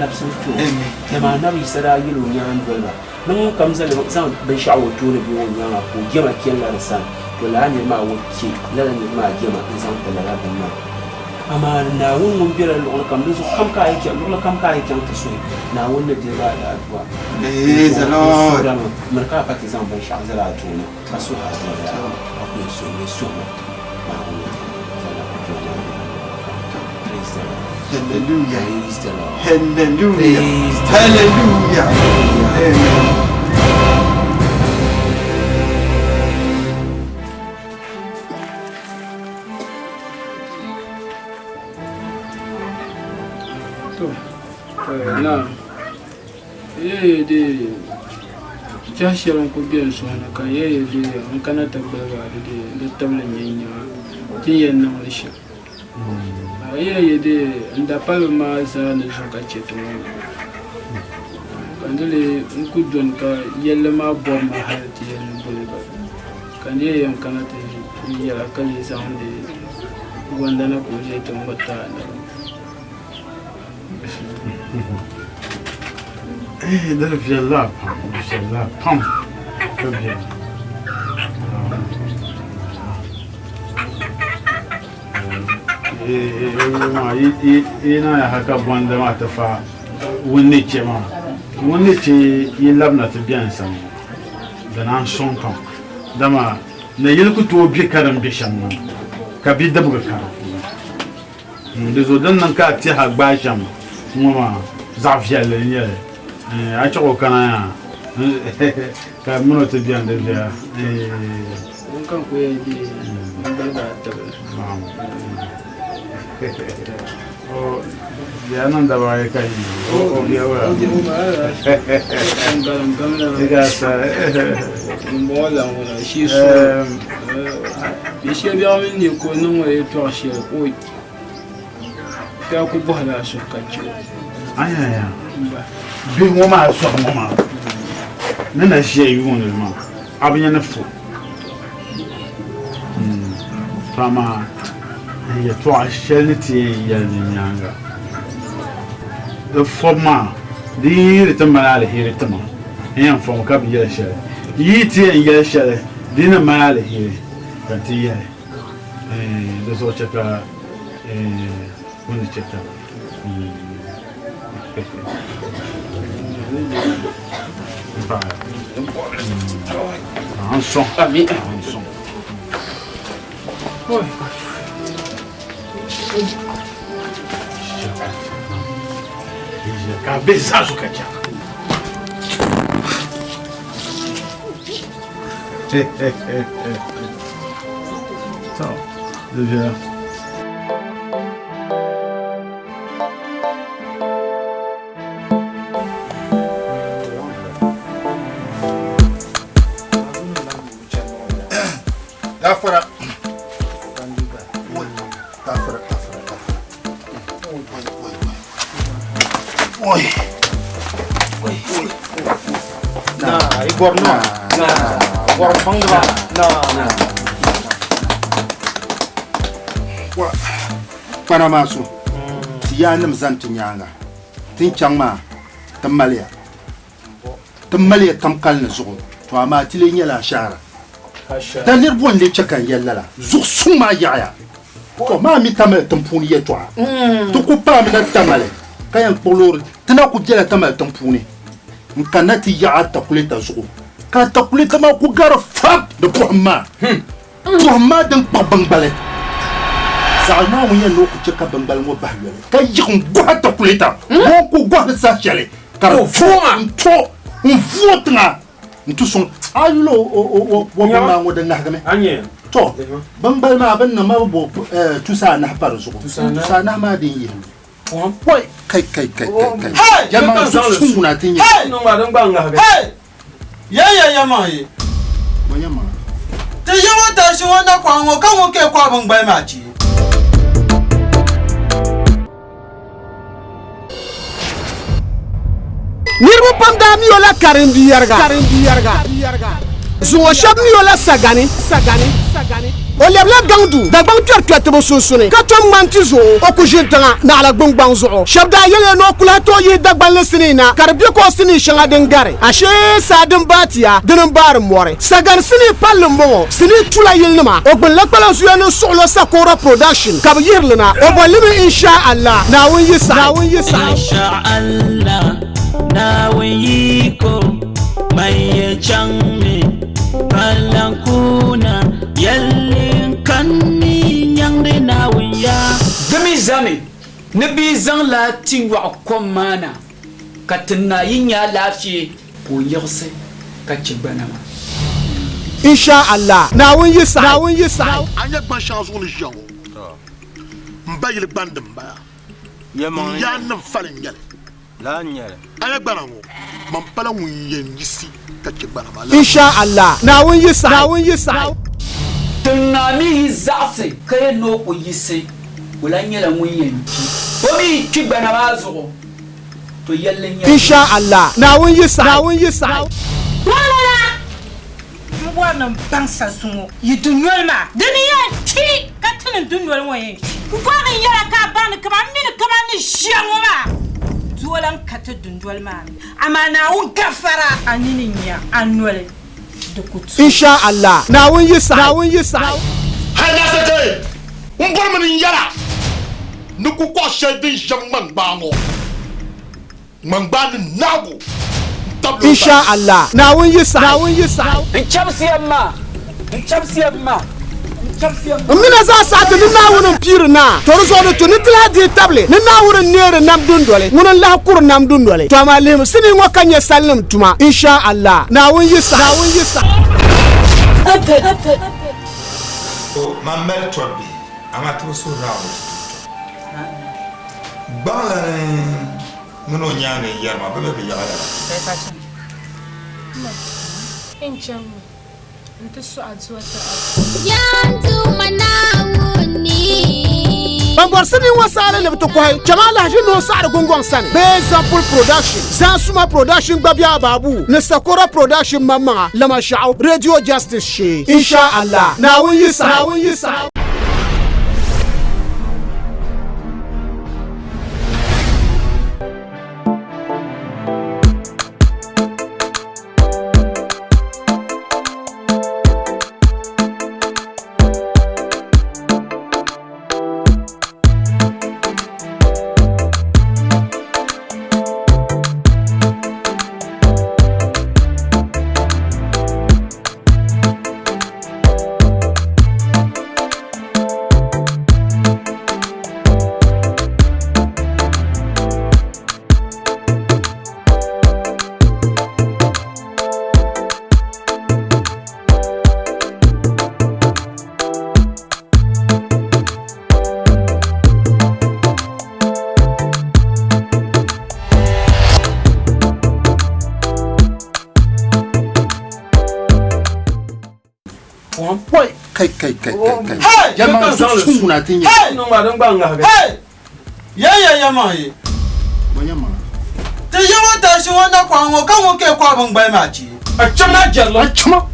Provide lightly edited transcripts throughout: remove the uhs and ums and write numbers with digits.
labsin to da ma nabi sara yilo nyan dolba nan kam zan ban sha'awa to ne bi wannan ko gema kiyan la san to la ne ma wuce la ne ma gema in san da la ban ma amma na wun bira lo kam du kam ka yake lo kam ka yake ta so na wannan da ba da addu'a zalo marka ka ti zan ban sha'a zala to ne kaso ha da akwai so ne so ma Hallelujah. Praise the Lord. Hallelujah. Praise the Hallelujah. Amen. Na de jashiran ko biyan su hana ka de an kana tabbaga de tablan yanya tiyan na wani shi de nda palma za na shuka ce to kandale in ku don ka yalla ma bor ma har tiyan bole ba kan yan kana ta yalla kali sa wanda wanda na ko je ta mata na ده في اللاب في اللاب طم تبين ina haka banda ma ta fa wani ce ma wani ce yi labna ta biyan san da nan son kan dama na yilku to bi karam bi shan ka bi dabga ka da zo dan nan ka ti ha gba sham kuma zafiya le ne a ci kana ya ka muno ta biyan da ya mun kan ko yayi mun ga ta ya nan da ba ya kai o ya wa diga sa mo la wala shi so bi shi biya min ne ko nan waye to shi ko ta ku bohla su kace aya bi mo ma so mo ma na shi yi won ma abin yana fo fama ya to a sheliti ya nyanga the forma di ritamala alheri tama yan fom ka bi ya shele yiti ya shele dina ma alheri kanti ya da so chaka wani chaka un son ami un son cabeça do cachorro. Então, devia. Tá fora. Oi. na igor na igor pangwa na Para masu. Ya nam zan tinyanga. Tin changma tamalia. Tamalia tamkal na zugo. To ama tilenya la shara. Da nirbon le chakan yalla. Zug suma yaya. To ma mi tamal tampuni ye to. To ko pa mi na tamale. Kayan polor tana ku jela tamal tampuni. Mkanati ya ta kuleta zugo. Ka ta kuleta ma ku gar fab de pohma. Pohma dan pabang bale. Zalma mu yen no ku cheka bangbal mo bahyele. Ka yikun gwa ta kuleta. Mo ku gwa sa chele. Ka fuma to mvotna. Ntu son ayulo o ma ngo de ngahame. anye To bangbal ma ban na ma bo tusa na par zugo. Tusa na ma din yi. Woi kai. Jama su na tinye. no ma don banga habe ya mai Mo yama. te yawa ta shi wanda kwa ngo kan wo ke kwa ban bai ma ci nirbu pam da mi yola karim bi yarga zuwa shab mi yola sagani o lebla gangdu da bang twer to sunsunni ka tom mantizo o ku jintanga na ala gbang zo shabda yele no kula to yi dagban lesnina karbi ko sini shanga dengare ashe sadin batia dinin bar more sagan sini palmo sini tula yilnima o gbon lakbala suya no solo sakora production kab yirlina o bolimi insha Allah na won yisa insha Allah na won yiko mai changme kalankuna yallin kanni nyangde na won ya demi zame ne bi zan la ti wa komana katina yinya lafiye ko yirse ka ci banama insha Allah na won yisa anya gba chance on jawo mbayil bandam ba yamang ya nan falin yale la nyale anya gba na mo man pala won yen yisi ka ci banama insha Allah na won yisa tunami zaase kay no ko yise wala nyala mun yanki o mi ci banama zo to yalle nya insha Allah na won yisa wala mwana bangsa sungo yidunwel ma deniya ti katana dunwel moye kwa ni yara ka ban kama ni shango ma duwalan kata dunwel ma amana un gafara anini nya anwele de kutu insha Allah na won yisa hana sate un bor man yara nuku ko shedin jamman bango man ban nago insha Allah na won yisa mina za sa ta na wurin pir na to so no to ni tla di table ni na wurin nere nam dundole mun la kur nam dundole to ma lem sini ngo kanye sallam tuma insha Allah na won yisa o mamel tobi ama to so rawo bala muno nyaane yarma bebe yala inchamu ntisu azuata yantu manawuni bambor sini wasale ne to koy jamala jino sar gongong sane be example production zansuma production babia babu ne sakora production mama lama shau radio justice she insha Allah na won yisa kai jama'a su suna tinye no ma don banga ga ya mai manyama te yawa ta shi wanda kwanwo kan wo ke kwa ban bai ma ci a chama jallo a chama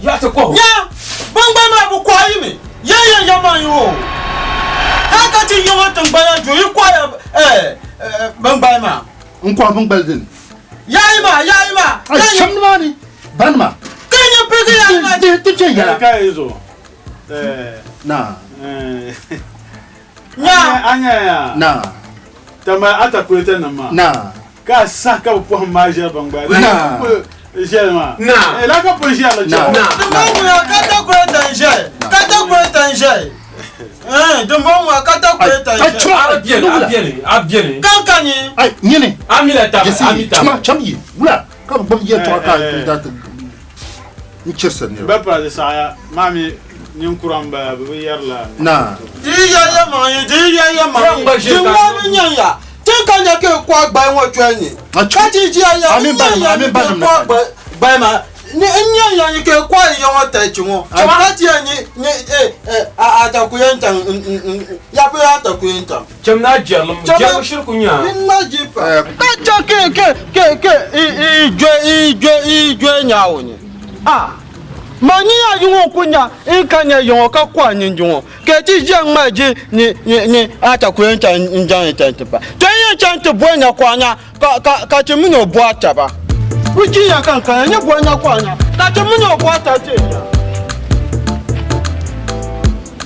ya ta ko ya ban bai ma bu kwa yi me ya mai wo haka ti yawa tan baya jo yi kwa ban bai ma nkwa ban baldin yayi ma a chama ni ban ma kanya pege ya ma de ce ya kai zo na anya na tama atakwete na ma na ka saka po maje bangba na jelma na la ka po jela na ya kata ko tanje dumbo wa kata ko tanje abiene kankani ai nyene amila ta amita chama chamyi wala ka ba ye to ka da ta ni chessa ne ba pa de saya mami nyun kuramba ba yarla na ya ma jimwa nyanya te kanya ke kwa gba won twenyi ka ji ji ya amin ba kwa gba ma ni nyanya ni ke kwa yo won ta chiwo chama ti ni ata ku yantan ya pe ata ku yantan chamna jallo jamu shirku nya ni ma ji pa ka ke ijwe nyawo ni mani ya yungo kunya in kanya yungo ka kwa nyin jungo ke ti jang ma ji ni ata ku yan tan njang tan ba to yan chan to bo nya kwa nya ka ti mu no bo ata ba ku ji ya kan kan nya bo nya kwa nya ka ti mu no bo ata ti nya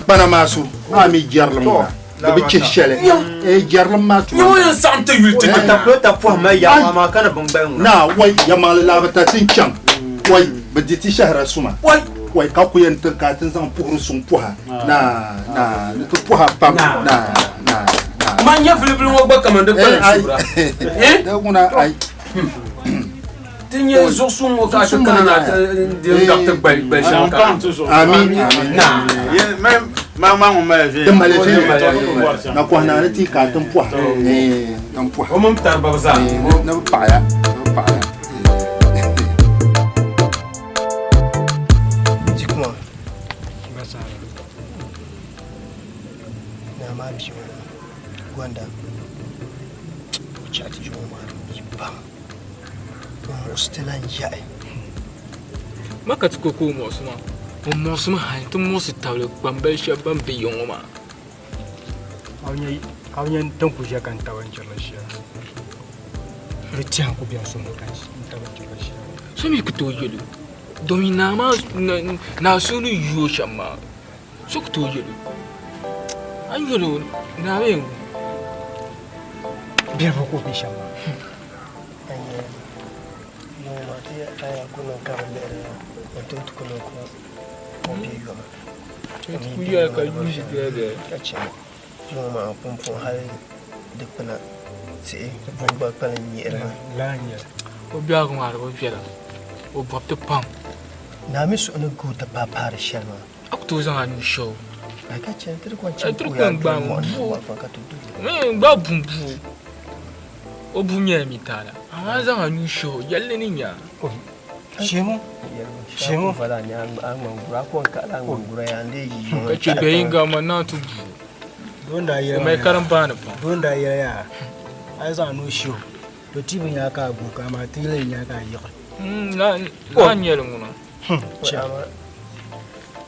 bana masu ma mi jarlam da bi ci shele e jarlam ma tu yo yan sante yulti ta ko ta fo ma ya ma kana bangban na wai ya ma la ba ta tin cham wai ba di ti shahra suma wai ka ku yan ka tin san puhru sun puha na tu puha pam na man ya filibili ngo ba kamande ko sura da kuna ai tinye zo sun ngo ka ta kana de docteur bel shanka amin na même maman on m'a vu na ko na ti ka tin puha tan puha o mum tar ba za na pa ya Gwanda chati jo ma bam hostelan jai maka tuko ko mo suma ha to mo si tawle bambal sha bambe yongoma awnya tan ku ja kan tawan chalasha retian ku biya so mo kan tawan chalasha so mi kuto yelu domina ma na sunu yo shama so kuto yelu ayelo na ben biya ko bi shama anya no ma ti aya kuno kamle to kuno ko bi yo ku ya ka yuji de kacha yo ma pon hal de pana si ba pana ni era lanya o biya ko ma ko fiera o bapte pam na mi so na go ta papa da sharma akto zan anu show aka ce tirkwancin kuya ba mu ba bumbu o bunya mi tala amma zan anu show yalle ni nya shemu fara nya an mangura ko ka an mangura ya ne yi kace da yin ga mana tu donda ya mai karan bana fa donda ya ai zan anu show to tibin ya ka buka ma tilin ya ka yi na nyel nguna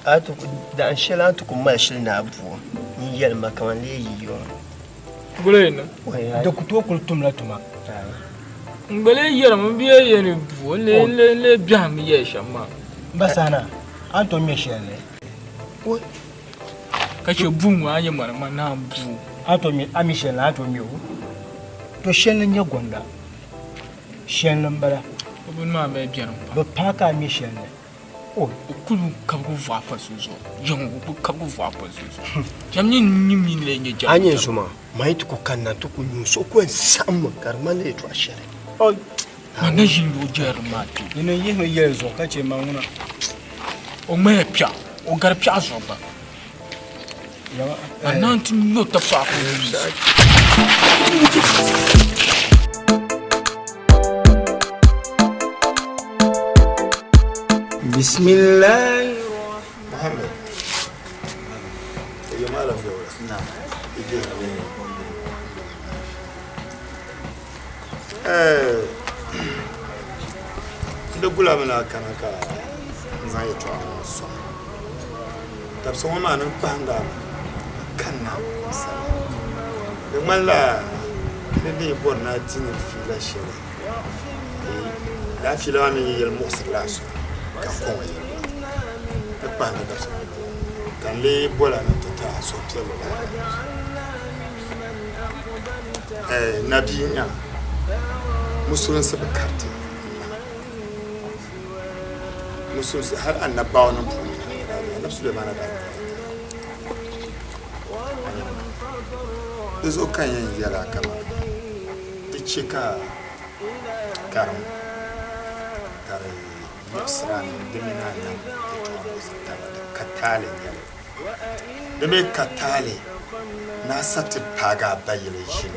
atu da an shela atu kuma shil na abu ni yel makaman le yiyo gule na da ku to kultum la tuma ngale yel mun biye yel bu le biam ye shama basana an to me shele kace bun wa ye marma na bu ato me ami shele ato me o to shele nya gonda shele mbara bun ma me biam ba paka mi shele o kulu kabu va pasuzo yon ku kabu va pasuzo jamni nimi le nya jam anye suma mai to kanna to ku so ko sam karmale to ashere o mana jindo jerma ti ina yi me yezo kace ma nguna o me pia o gar pia so ba ya nanti no ta pa ko Bismillah Muhammad ya malam jawara na da gula mana kana ka zai to so tab so ma nan panga kanna da malla ne borna tin fila shi la fila mi yel muslas ka ko da panga da so kan le bola na tota so pelo nabiya musulun sa bakati musulun har annabawa nan funi annab Sulaiman da izo kan yin yara kama dice ka karam kare yusran dimina nan da katale da me katale na sati paga bayyana shi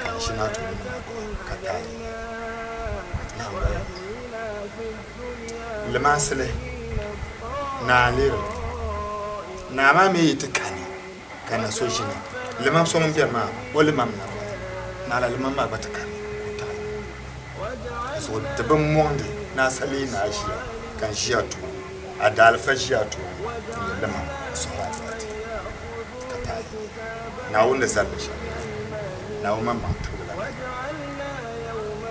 kan shi na tuni katale lemasle na lir na ma me yitkani kana so shi ne lemam so mun ma wala mam na la lemam ma batakani so da ban monde na sale na shi kan shi atu adal fashiatu lama sahafati katai na wanda zalmisha na umma tabula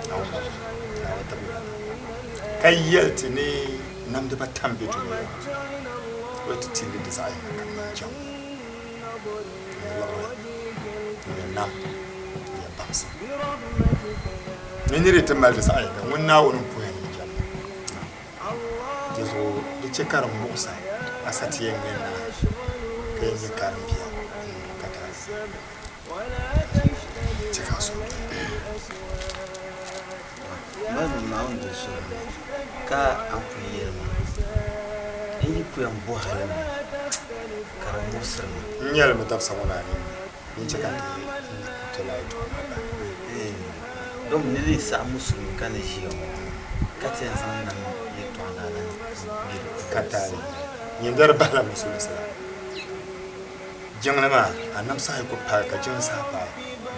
na umma na tabula kayyalti ne nam da batambe to wata tili da sai kan jam na ya baksa menire tamal da sai kan wannan wurin koyan jam jezo da cikaran musa asatiyen yana kayan yin karin biya kata cika su babu ma'un da su ka an kuyar ma in yi kuyan buhari ma karan musa ma nyar mu tafsa wani ne in cika da tulai to don ne zai sa musulmi kana shi yau kata yanzu nan ya tuwa nan kata ne yandar bala musulmi sa jinglama annam sai ko pa ka jin sa pa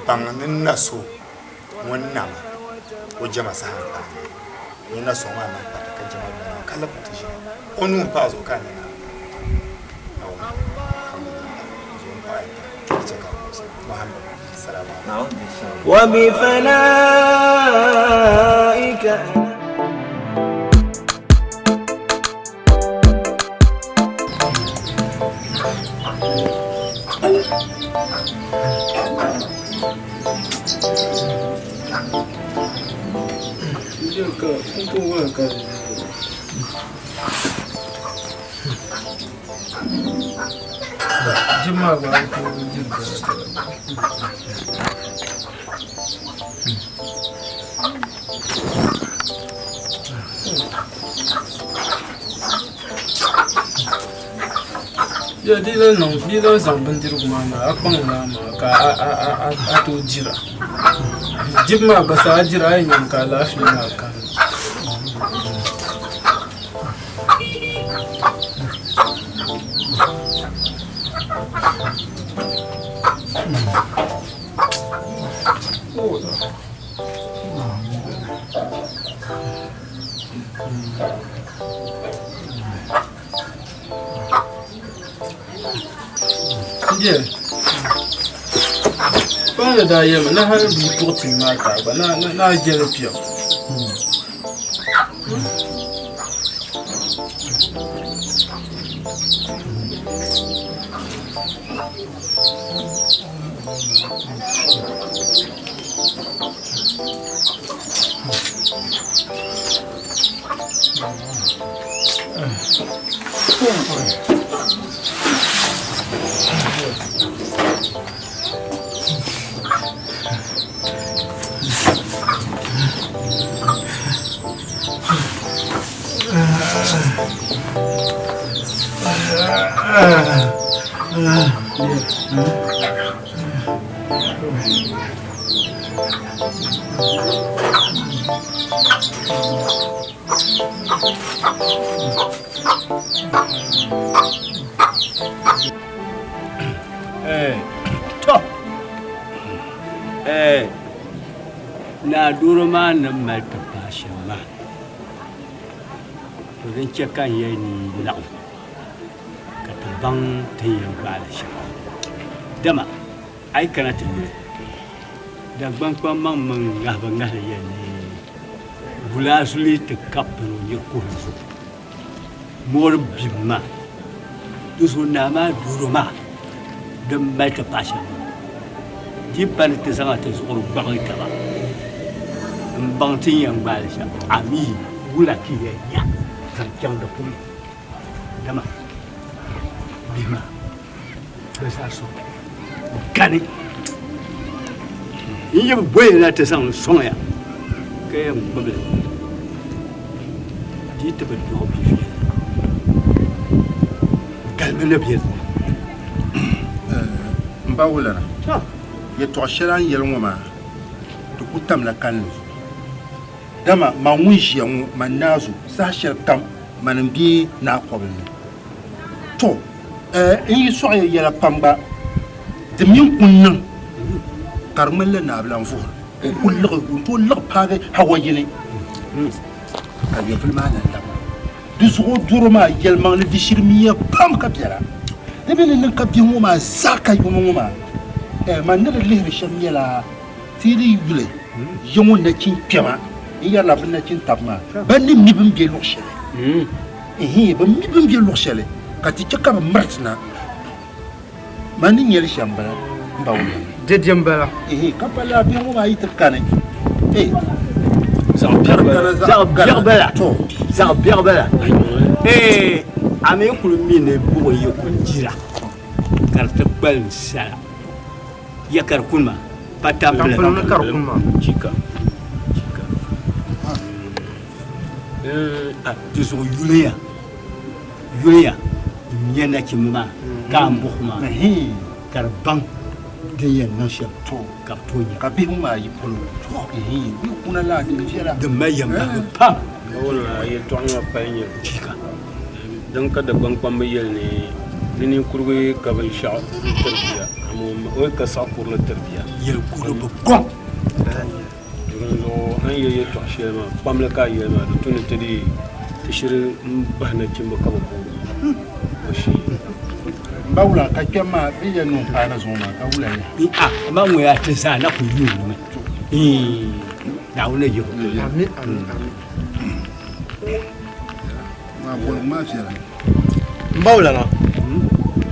bangnin na so wannan o jama sa ha yana so ma nan pa ka jama kala pa ta shi onu pa zo kan na وبفنائك Jemaah bantu juga. Jadi dia sampai di rumah aku nama atau jira. Jemaah bahasa jira yang kalah finakan. Dia, pada daya mana hal butuh mata, na jadi piak. na duro ma na malta pashin ma to zan ce kan yayi ni la'u ka taban tayin bala shi dama ai kana tuni da ban kwan man man ga ban ga yayi bula suli ta kapno ne ko so mor bimma to so na ma duro ma dan malta pashin jipan ta sanga ta so ba ka ba bantin yang balsa ami gula kiye ya kancang da puli dama bima besa so kani inye boye na ta san son ya kayan babe di ta ba do bi kalme na biye mbawula na ya to shiran yelma to kutam la kan dama ma wunjiya ŋo ma naazu saha shɛli kam ma nin bi naakɔbili ni to n yi sɔɣi yɛla pam gba di min kun niŋ ka di ŋmanila naabilan vuhiri n tooi liɣi paagi hawa yini ka yɛvuli maa nan lama du zuɣu duro maa yɛlimaŋ ni di shirimiya pam ka biɛla di bɛ ni niŋ ka biɛ ŋɔ maa zaa ka yɔma ŋɔ maa ma ni di lihiri shɛm nyɛla tiidi yuli yɔŋɔ nachin kpɛma n yɛrila bɛ nachin tabi maa ba ni mi bin bɛ luɣu shɛli bɛ mi bin bɛ luɣu shɛli ka ti chɛ ka bɛ miritina ma ni nyɛli shɛm bala n ba wula Didiɛm bala. ka pala biɛ ŋɔ maa yi ti kani Zaɣ biɛɣu bala a mii kuli mi ni buɣum yi kuli dira ka di ti kpalim sala ya ka di kulima pa tampiliŋ chika ti zuɣu yuliya n nyɛ nachimbi maa ka n buɣu maa ka di baŋ din yɛn niŋ shɛm ka bi tooi nyɛ ka bihi ŋɔ maa yi polo bihi kuna laa din viɛla din mali yɛmbaɣi pam wala yɛltɔɣa ŋɔ pali nyɛ din ka Dagban kpambi yɛli ni di ninkurigu ka binshaɣu tarbiya o ka saɣa kurili tarbiya yɛli kuri bi kɔŋ an yɛ yɛltɔɣa shɛli maa kpamli ka a yɛli maa di tuni ti shiri n bahi nachimbi ka bi booi o shee ba wula ka kpɛm maa bɛ yɛ niŋ paana zuɣu maa ka wula ya ba ŋɔ yaa ti zaa na ku yuuni mi naawuni yihu maa bɔli maa viɛla n ba wula na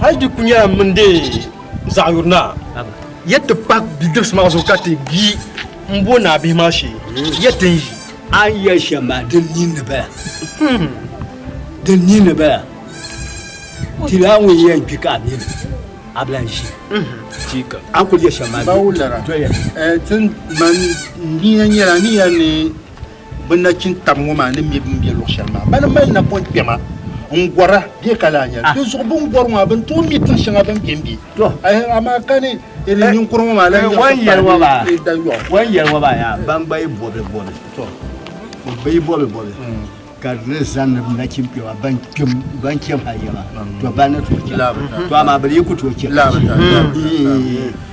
hali di ku nyɛla mindi zaɣ yurina yɛ ti pa bidibsi maa zuɣu ka ti gbi n bo naa bihi maa shee yɛ ti n yi an yɛ shɛm maa din niindi bala tili an ŋun yɛn gbi ka a niindi a bila n ʒi an kuli yɛ shɛm maa ba wulara tin man niya nyɛla ni ya ni bɛ nachin tabi ŋɔ maa ni mi bin bɛ luɣu shɛli maa bani mali na pɔn kpɛma n gɔra bee ka laa nyɛli di zuɣu bin gɔri ŋɔ bin tooi mi tiŋ shɛŋa bin kpɛmbi amaa ka ni ninkuri ŋɔ maa la wan yɛli wa baa yaa ban gba yi bɔbili ka di ni zani nachin kpɛma ban chɛm ha yɛma to ban na tooi chɛ to amaa bɛ yi ku tooi chɛ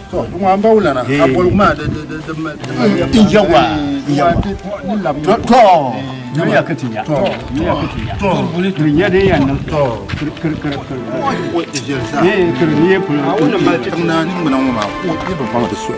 ŋɔ an ba wula na a bɔli maa yawa ya ka tinya kiri nya de yan nan kiri ni ye pulu a wannan ba ta na ni mun nan ma ko ke ba ba da su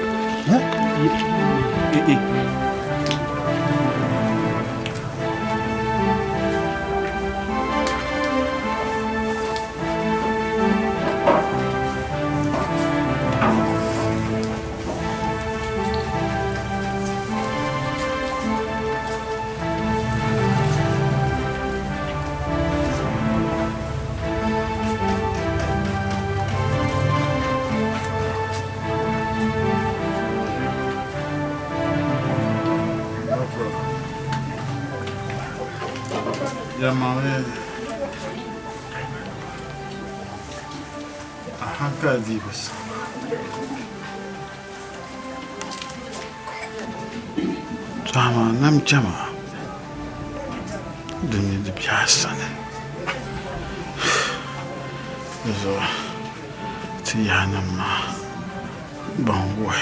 Yamawe a hankali bisa Tama nam jama duni da biasa ne zo tiyana ma bangwe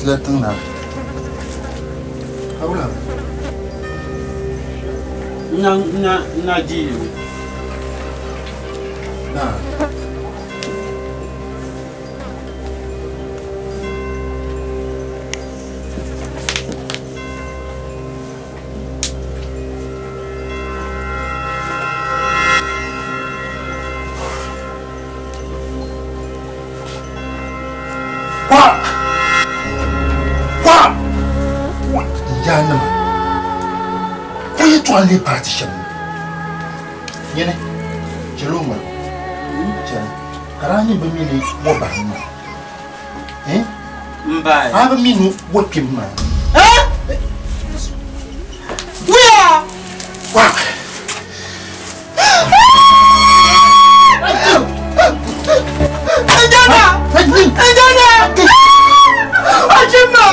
Datang na. Haula. Na ji. Na. Ko ye to ale parti sham. Yene. Jeloma. Karani be mini wo ba ma. Mbai. Aba minu wo pim ma. Where? Wa. Anjana! Ajima!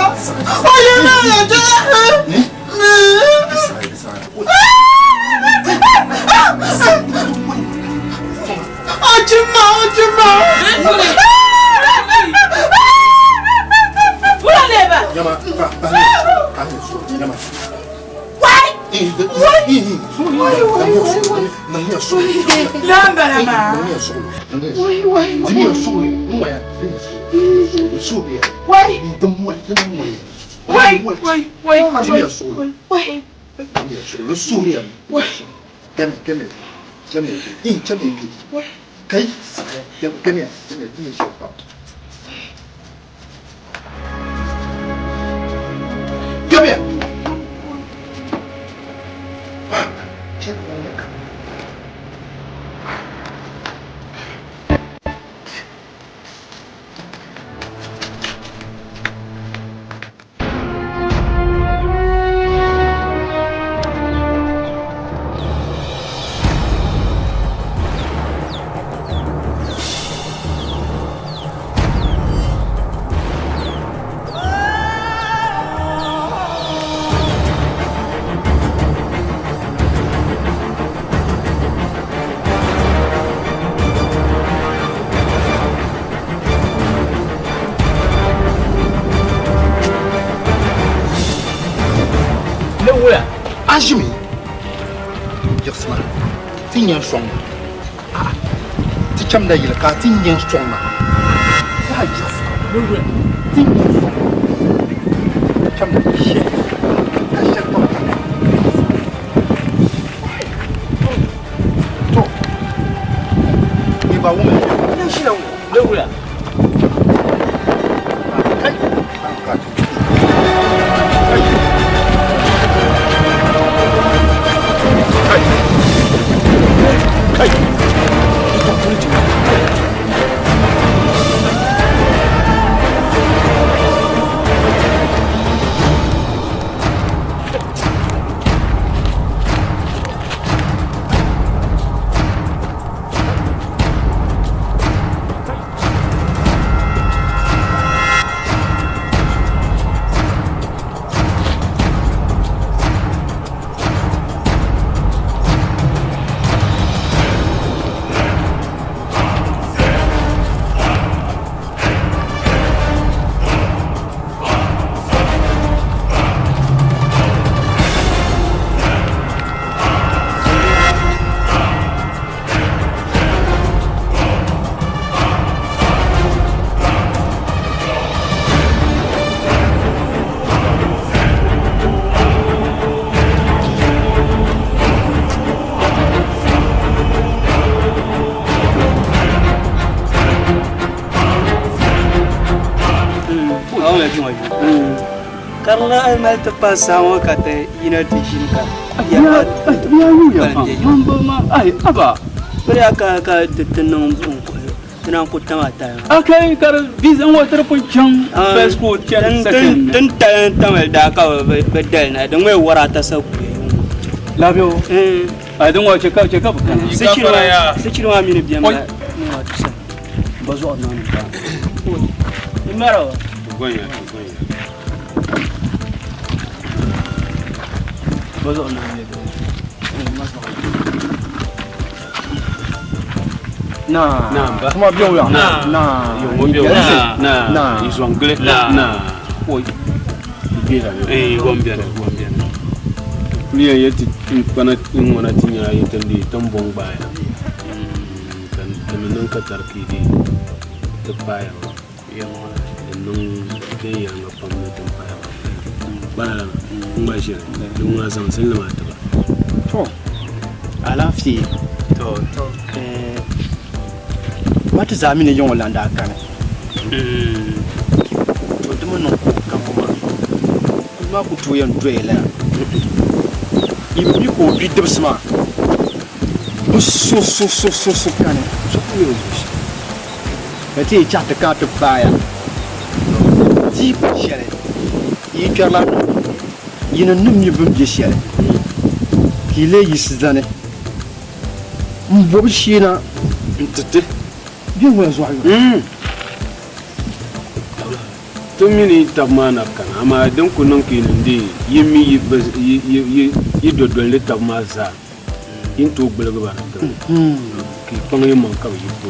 Ajimi. Yasma. Tinyan song. Ti chamda yil ka tinyan song na. Ya yasma. Tinyan song. Chamda she. Ka she to. To. Ni ba wo me. Ya shi na wo. Le wo ya. Kai. Ka. Karena ay mal terpasang kata ina dishinka. Ya ma ai aba. Beri aka detenang bungko. Tenang kota mata. Akai kar visa water puncang passport can ten tamal da ka bedel na dan wai warata sau. Labio. Ai dan wace ka kan. Sikirwa mini biya ma. Bazo nan ka. Imaro. Gonya. Bazo nan ne. Na, semua biar orang. Na, ils sont anglais. Na, oui. Gombia. Liya yeti kana ngona tinya yetendi tambong baya. Kan temenon ka tarkidi te baya. Yang nung ke yang ngapam te baya. Bana ngbashi lunga san selma ta ba. To. Alafi. To. Mata zamini yin walanda kan. To dum non ko kan kuma ku to yan doyela. Ibi ko bi dibsma. so kane so ku yo ka ti cha ta ka ta baya ji ba shere yi kala yi na num yi bum je shere ki le yi sizane mbo bi shina ntete bi wa zo ayo tun mini tabmana kana amma dan kunun kinin di yimi yi dodon le tabma za in to gbelga ba ki pangi man ka yi ko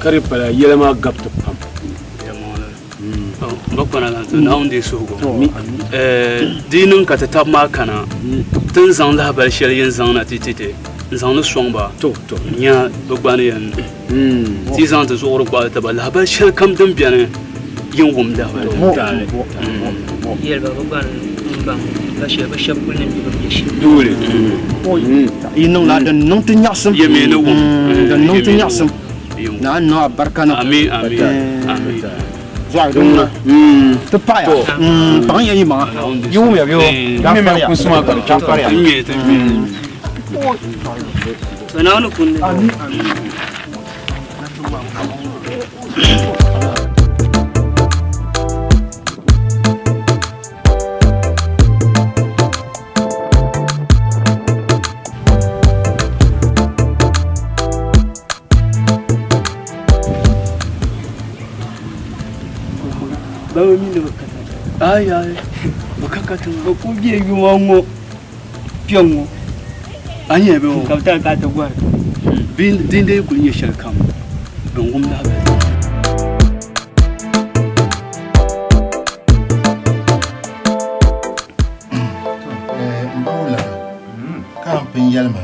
kare para yelama gapta pam ba kwana na onde so go dinin ka ta tabma kana tun zan la bar shel yin zan na titite zan no somba to nya dogbane yan ti zan ta zo ro ba ta ba la bar shel kam dan biane yin wum da ba yel ba ban bang la she ba shab kun ni ba yeshi dole inong la dan nong tin yasam yeme no wum dan nong tin yasam na no barkana amin amin zwa dong na to pa ya bang ya yima yu me yo ga fa ya kusuma ka cha pa ya me te sana no kun bawa mini bakata ay bakakata ko biye yu wango piongo anye be ka ta ka ta gwar bin dinde ku ni shal kam don gum da ba mbawla kan pin yalma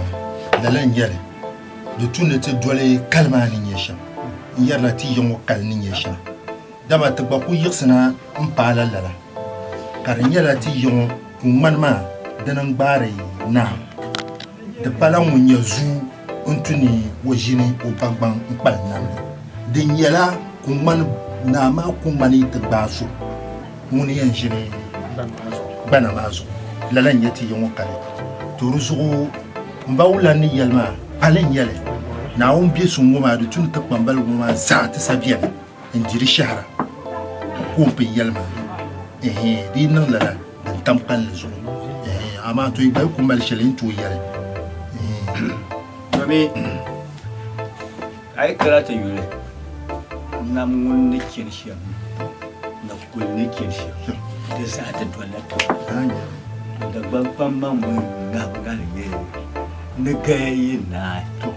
dalan yare du tunete dole kalma ni nyesha yarla ti yongo kal ni nyesha dama ta ba ku yiksina mpala lala karinyala ti yon ku manma danan bare na da pala munya zu untuni wajini o bagban mpal na din yala ku man na ma ku mani ta basu muni yan jini bana mazu lalan yati yon kale to rusu mbawla ni yalma alen yale na on bi sun goma da tun ta kwambal goma za ta sabiya indiri shahara kumpi yalma di nan lala dan tamkan lezo ama to ibai kumbal shelin to yale mami ai karata yule na mun ne kin shi na kul ne kin shi da sa ta dole da ban ban mun ga ga ne ne kai na to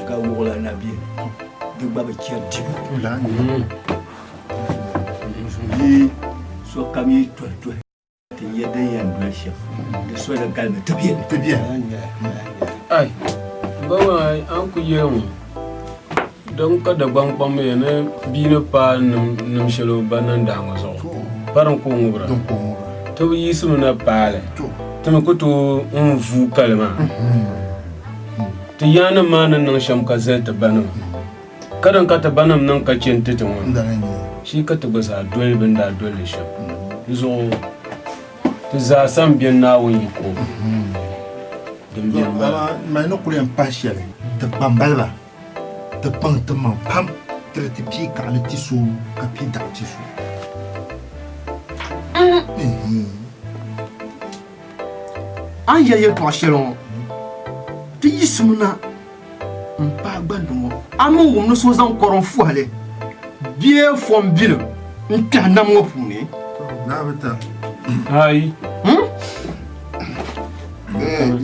ka wala na bi duk ba kiyar dibu la yi so kam yi to te yedda yan do chef de so da galme to bien ai bawa an ku yemu don ka da ban ban me ne bi ne pa nim shelo banan da maso paran ko ngubra to yi su na pale to me ko to on vu kalma to yana manan nan sham ka zai ta banam kadan ka ta banam nan ka cin titin wannan shi ka ta gasa dole bin da dole shi zo ta za san biyan nawon yi ko din biyan ba mai no kulen partial de bambalba de pantement pam traité pied car le tissu capi da tissu an yeye to shelon ti yismuna mpa gbandungo amu wumno so zan koron fu hale bie fom bilo nta namwo puni na bata ai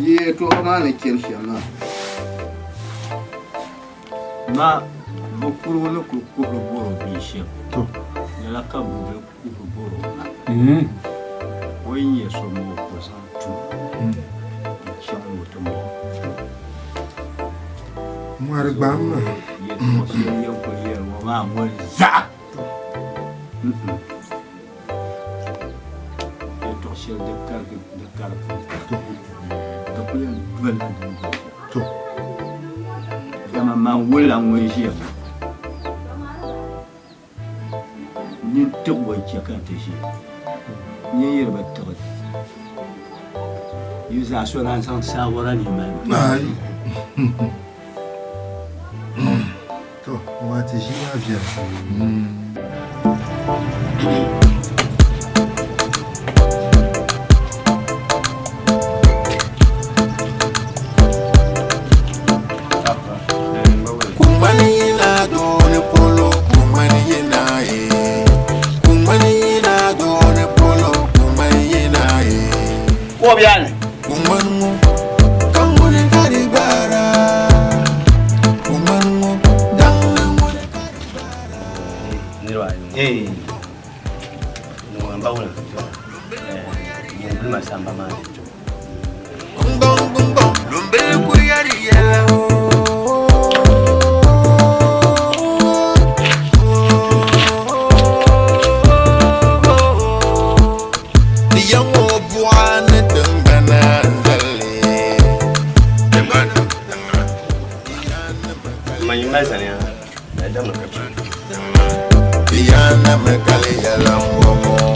ye to ma ne ken shana ma bokuru no ku ko boro bi chef to la ka bu ku boro na oyin so mo ko san tu chango to mo Mwar gbam ye to so ye ko ye wo ma mo za ye to so de kar to ko ye duel to ma wula mo ye ni to wo che kan te shi ni ye ba to 有啥说难上下我了你们。哎，走，我这些那边，过边。Eh, no ambao na yung masamba man. Lumbe kuyari yela. Diyango buane dengana ndale. Mayimasa ni ada makapani. Yana mekali ya lambo.